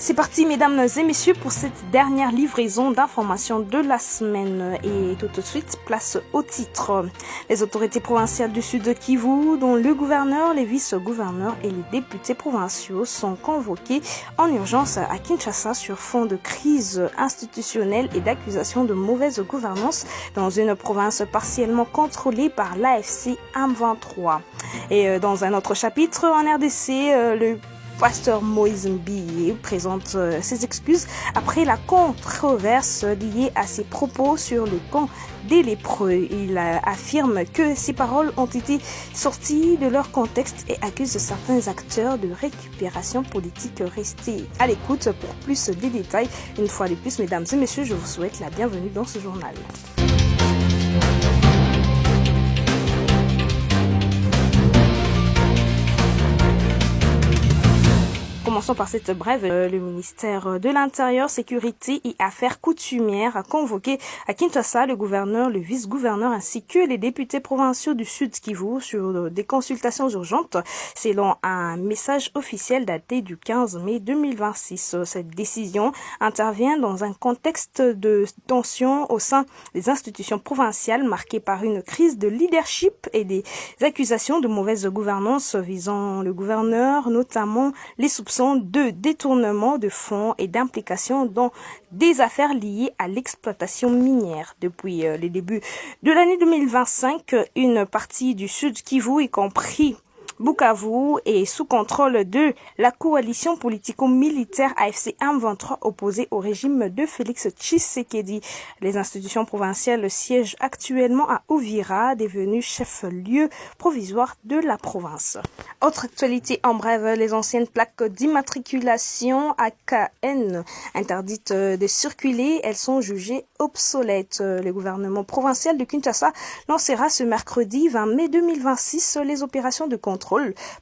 C'est parti mesdames et messieurs pour cette dernière livraison d'informations de la semaine et tout de suite place au titre. Les autorités provinciales du sud de Kivu, dont le gouverneur, les vice-gouverneurs et les députés provinciaux sont convoqués en urgence à Kinshasa sur fond de crise institutionnelle et d'accusation de mauvaise gouvernance dans une province partiellement contrôlée par l'AFC M23. Et dans un autre chapitre, en RDC, le pasteur Moïse Mbiye présente ses excuses après la controverse liée à ses propos sur le camp des lépreux. Il affirme que ses paroles ont été sorties de leur contexte et accuse certains acteurs de récupération politique. Restez à l'écoute pour plus de détails. Une fois de plus, mesdames et messieurs, je vous souhaite la bienvenue dans ce journal. Commençons par cette brève. Le ministère de l'Intérieur, Sécurité et Affaires coutumières a convoqué à Kinshasa le gouverneur, le vice-gouverneur ainsi que les députés provinciaux du Sud Kivu sur des consultations urgentes selon un message officiel daté du 15 mai 2026. Cette décision intervient dans un contexte de tension au sein des institutions provinciales marquée par une crise de leadership et des accusations de mauvaise gouvernance visant le gouverneur, notamment les soupçons de détournement de fonds et d'implication dans des affaires liées à l'exploitation minière. Depuis les débuts de l'année 2025, une partie du Sud Kivu, y compris Bukavu, est sous contrôle de la coalition politico-militaire AFC M23 opposée au régime de Félix Tshisekedi. Les institutions provinciales siègent actuellement à Uvira, devenu chef-lieu provisoire de la province. Autre actualité en bref, les anciennes plaques d'immatriculation AKN interdites de circuler, elles sont jugées obsolètes. Le gouvernement provincial de Kinshasa lancera ce mercredi 20 mai 2026 les opérations de contrôle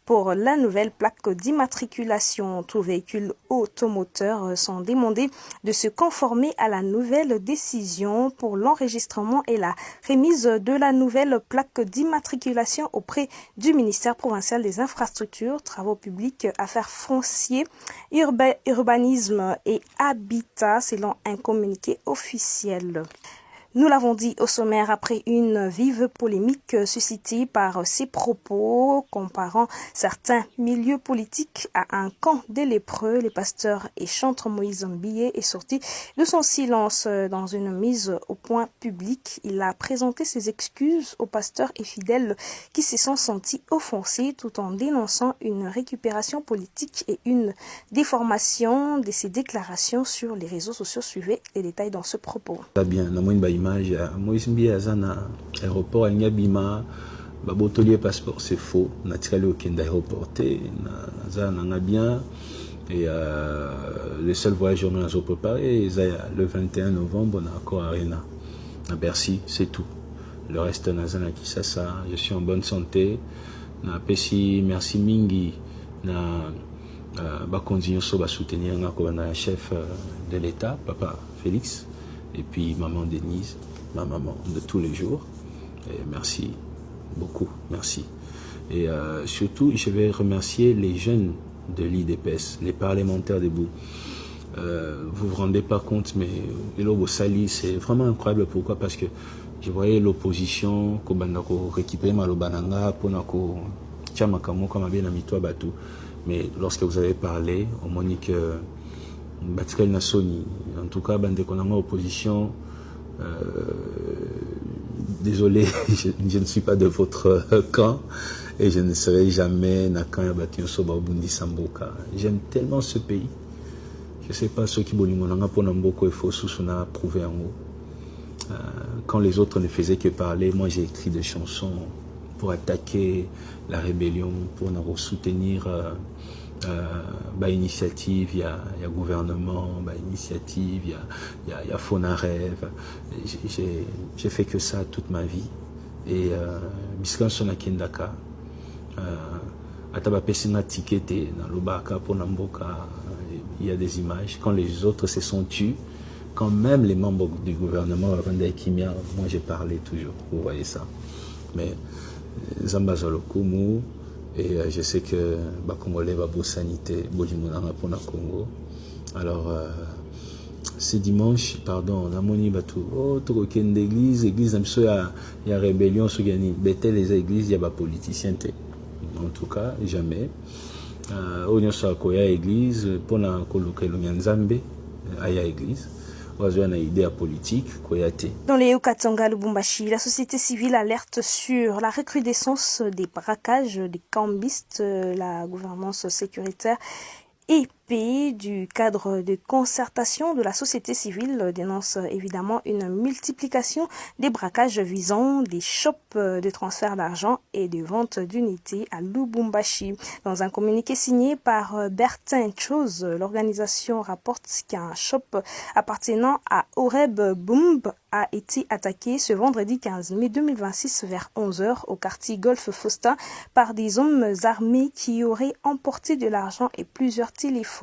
pour la nouvelle plaque d'immatriculation. Tous véhicules automoteurs sont demandés de se conformer à la nouvelle décision pour l'enregistrement et la remise de la nouvelle plaque d'immatriculation auprès du ministère provincial des infrastructures, travaux publics, affaires foncières, urbanisme et habitat, selon un communiqué officiel. Nous l'avons dit au sommaire après une vive polémique suscitée par ses propos comparant certains milieux politiques à un camp des lépreux. Le pasteur et chantre Moïse Mbiye est sorti de son silence dans une mise au point publique. Il a présenté ses excuses aux pasteurs et fidèles qui se sont sentis offensés tout en dénonçant une récupération politique et une déformation de ses déclarations sur les réseaux sociaux. Suivez les détails dans ce propos. Bien, image Moïse Mbiye azana aéroport Nyabima babotolier passeport c'est faux naturel aucun aéroporté azana bien et le seul voyage on a préparé le 21 novembre on a encore Arena à Bercy, c'est tout. Le reste nazana Kinshasa, je suis en bonne santé na pesi merci mingi na ba continuer so ba soutenir na chef de l'État papa Félix et puis maman Denise, ma maman de tous les jours. Et merci beaucoup, merci. Et surtout, je vais remercier les jeunes de l'IDPS, les parlementaires debout. Vous vous rendez pas compte, mais Elobo Sali, c'est vraiment incroyable. Pourquoi? Parce que je voyais l'opposition, récupérer Malobananga, Ponako, Tchamakamo, comme bien Amitoa Batou. Mais lorsque vous avez parlé, on m'a dit que Batikal Nassoni, en tout cas, bande qu'on opposition, désolé, je ne suis pas de votre camp et je ne serai jamais Nakan Yabatio Soba Bundi Samboka. J'aime tellement ce pays. Je ne sais pas ceux qui bolimonanga pour Namboko et Fosusuna prouvé en haut. Quand les autres ne faisaient que parler, moi j'ai écrit des chansons pour attaquer la rébellion, pour nous soutenir. Initiative, il y a gouvernement, initiative, il y a Fonarève. J'ai fait que ça toute ma vie. Et Biscan Sonakindaka, Ataba Pesina Tikete, dans l'Obaka, Ponamboka, il y a des images. Quand les autres se sont tus, quand même les membres du gouvernement, Kimia, moi j'ai parlé toujours, vous voyez ça. Mais Zambazalokumu, Et je sais que Congolais va beau sanité, beau pour le Congo. Alors, ce dimanche, pardon, on a moni batou. Oh, tu requiens d'église, église, il y a rébellion, il y a Bethel, les églises, il y a des politiciens. En tout cas, jamais. On y a église, pour la coloquer le Nzambe, il y a église. Dans les Haut-Katanga, Lubumbashi, la société civile alerte sur la recrudescence des braquages des cambistes, la gouvernance sécuritaire et du cadre de concertation de la société civile dénonce évidemment une multiplication des braquages visant des shops de transfert d'argent et de vente d'unités à Lubumbashi. Dans un communiqué signé par Bertin Chose, l'organisation rapporte qu'un shop appartenant à Oreb Boumb a été attaqué ce vendredi 15 mai 2026 vers 11h au quartier Golfe Faustin par des hommes armés qui auraient emporté de l'argent et plusieurs téléphones.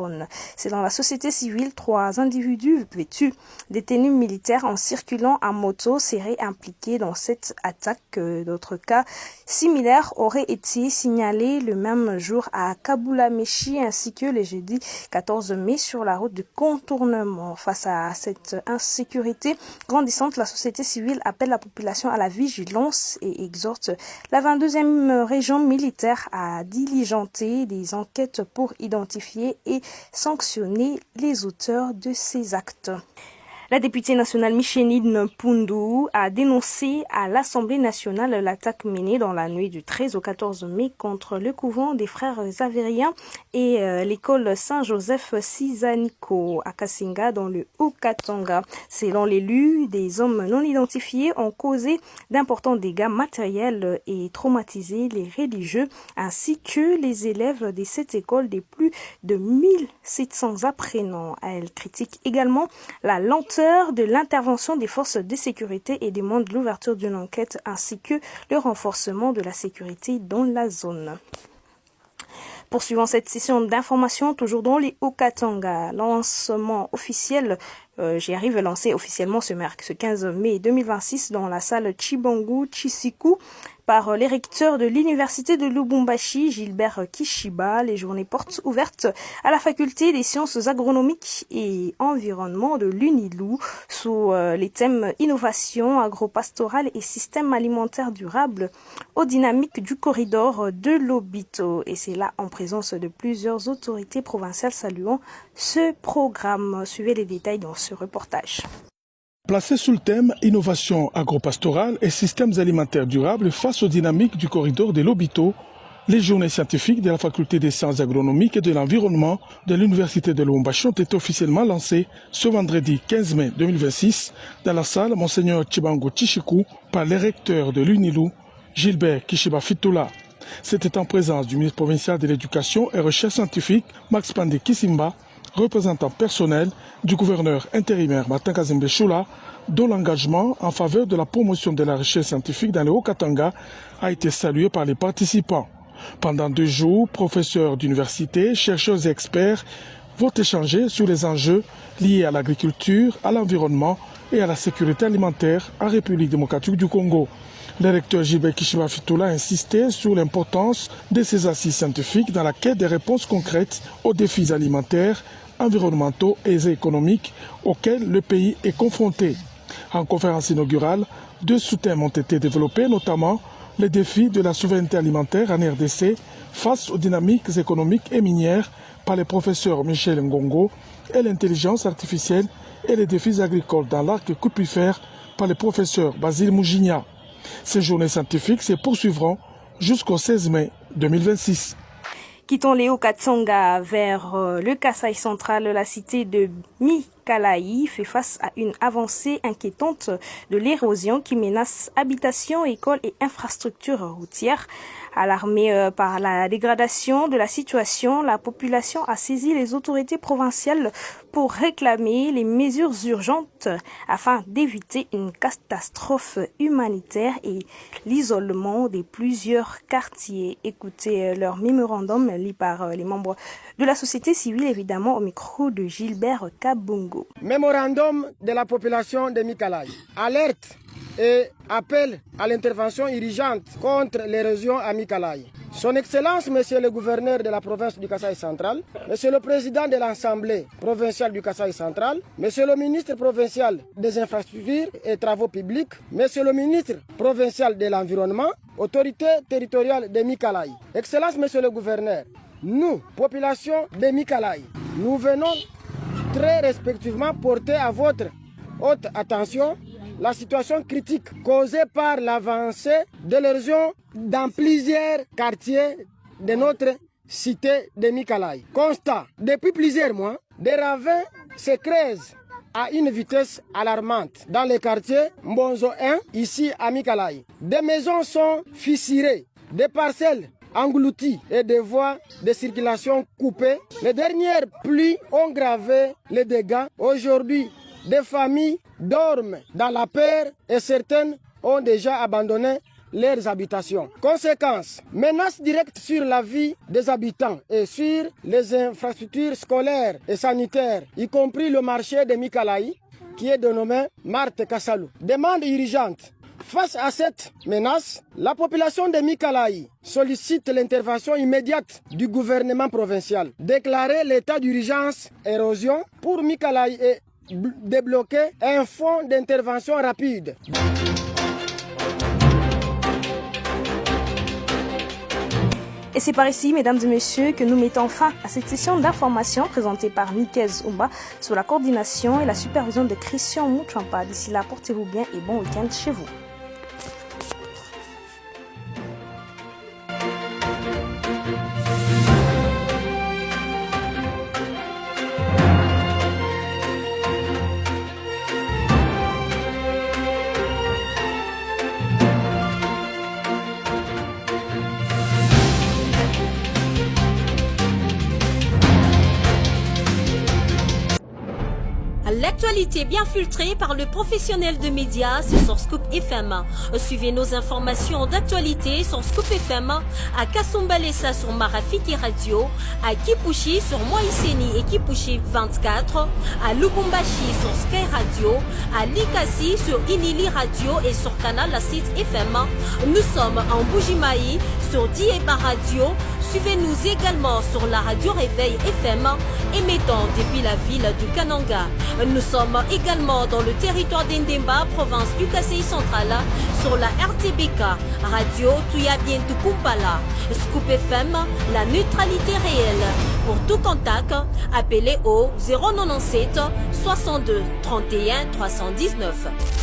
C'est dans la société civile, 3 individus vêtus des tenues militaires en circulant à moto seraient impliqués dans cette attaque. D'autres cas similaires auraient été signalés le même jour à Kabula-Meshi ainsi que le jeudi 14 mai sur la route de contournement. Face à cette insécurité grandissante, la société civile appelle la population à la vigilance et exhorte la 22e région militaire à diligenter des enquêtes pour identifier et sanctionner les auteurs de ces actes. La députée nationale Michéline Mpundu a dénoncé à l'Assemblée nationale l'attaque menée dans la nuit du 13 au 14 mai contre le couvent des frères Xavériens et l'école Saint-Joseph Sizaniko à Kasinga dans le Haut-Katanga. Selon l'élu, des hommes non identifiés ont causé d'importants dégâts matériels et traumatisé les religieux ainsi que les élèves de cette école des plus de 1700 apprenants. Elle critique également la lenteur de l'intervention des forces de sécurité et demande l'ouverture d'une enquête ainsi que le renforcement de la sécurité dans la zone. Poursuivant cette session d'information, toujours dans les Haut-Katanga, lancement officiel, lancé officiellement ce 15 mai 2026 dans la salle Chibangu Chisiku par les recteurs de l'université de Lubumbashi, Gilbert Kishiba. Les journées portes ouvertes à la faculté des sciences agronomiques et environnement de l'UNILU sous les thèmes innovation, agropastorale et système alimentaire durable aux dynamiques du corridor de Lobito. Et c'est là en présence de plusieurs autorités provinciales saluant ce programme. Suivez les détails dans ce reportage. Placé sous le thème Innovation agropastorale et systèmes alimentaires durables face aux dynamiques du corridor de Lobito, les journées scientifiques de la faculté des sciences agronomiques et de l'environnement de l'université de Lubumbashi ont été officiellement lancées ce vendredi 15 mai 2026 dans la salle Monseigneur Chibangu Chishiku par les recteurs de l'UNILU, Gilbert Kishiba Fitoula. C'était en présence du ministre provincial de l'Éducation et Recherche scientifique, Max Pandé Kisimba, représentant personnel du gouverneur intérimaire Martin Kazembe Choula, dont l'engagement en faveur de la promotion de la recherche scientifique dans le Haut-Katanga a été salué par les participants. Pendant 2 jours, professeurs d'université, chercheurs et experts vont échanger sur les enjeux liés à l'agriculture, à l'environnement et à la sécurité alimentaire en République démocratique du Congo. Le recteur Gilbert Kishiba Fitoula a insisté sur l'importance de ces assises scientifiques dans la quête des réponses concrètes aux défis alimentaires, environnementaux et économiques auxquels le pays est confronté. En conférence inaugurale, 2 sous-thèmes ont été développés, notamment les défis de la souveraineté alimentaire en RDC face aux dynamiques économiques et minières par les professeurs Michel Ngongo et l'intelligence artificielle et les défis agricoles dans l'arc cupifère par le professeur Basile Mouginia. Ces journées scientifiques se poursuivront jusqu'au 16 mai 2026. Quittons les Haut-Katanga vers le Kasaï central, la cité de Mikalaï fait face à une avancée inquiétante de l'érosion qui menace habitations, écoles et infrastructures routières. Alarmée par la dégradation de la situation, la population a saisi les autorités provinciales pour réclamer les mesures urgentes afin d'éviter une catastrophe humanitaire et l'isolement de plusieurs quartiers. Écoutez leur mémorandum lu par les membres de la société civile, évidemment au micro de Gilbert Kabungo. Mémorandum de la population de Mikalaï. Alerte et appelle à l'intervention urgente contre l'érosion à Mikalayi. Son Excellence, Monsieur le gouverneur de la province du Kasaï central, Monsieur le président de l'Assemblée provinciale du Kasaï central, Monsieur le ministre provincial des infrastructures et travaux publics, Monsieur le ministre provincial de l'environnement, autorité territoriale de Mikalayi. Excellence, Monsieur le gouverneur, nous, population de Mikalayi, nous venons très respectivement porter à votre haute attention la situation critique causée par l'avancée de l'érosion dans plusieurs quartiers de notre cité de Mikalayi. Constat, depuis plusieurs mois, des ravins se creusent à une vitesse alarmante dans les quartiers Mbonzo 1, ici à Mikalayi. Des maisons sont fissurées, des parcelles englouties et des voies de circulation coupées. Les dernières pluies ont gravé les dégâts. Aujourd'hui, des familles dorment dans la peur et certaines ont déjà abandonné leurs habitations. Conséquence, menace directe sur la vie des habitants et sur les infrastructures scolaires et sanitaires, y compris le marché de Mikalayi, qui est dénommé Marthe Kassalou. Demande urgente. Face à cette menace, la population de Mikalayi sollicite l'intervention immédiate du gouvernement provincial. Déclarer l'état d'urgence érosion pour Mikalayi et débloquer un fonds d'intervention rapide. Et c'est par ici, mesdames et messieurs, que nous mettons fin à cette session d'information présentée par Nikez Oumba sous la coordination et la supervision de Christian Mouchampa. D'ici là, portez-vous bien et bon week-end chez vous. L'actualité bien filtrée par le professionnel de médias, c'est sur Scoop FM. Suivez nos informations d'actualité sur Scoop FM, à Kasumbalesa sur Marafiki Radio, à Kipushi sur Moïseni et Kipushi 24, à Lubumbashi sur Sky Radio, à Likasi sur Inili Radio et sur Canal Site FM. Nous sommes en Bujimaï sur Dieba Radio. Suivez-nous également sur la radio Réveil FM, émettant depuis la ville du Kananga. Nous sommes également dans le territoire d'Endemba, province du Kasaï central, sur la RTBK, radio Tuyabien du Kumpala. Scoop FM, la neutralité réelle. Pour tout contact, appelez au 097 62 31 319.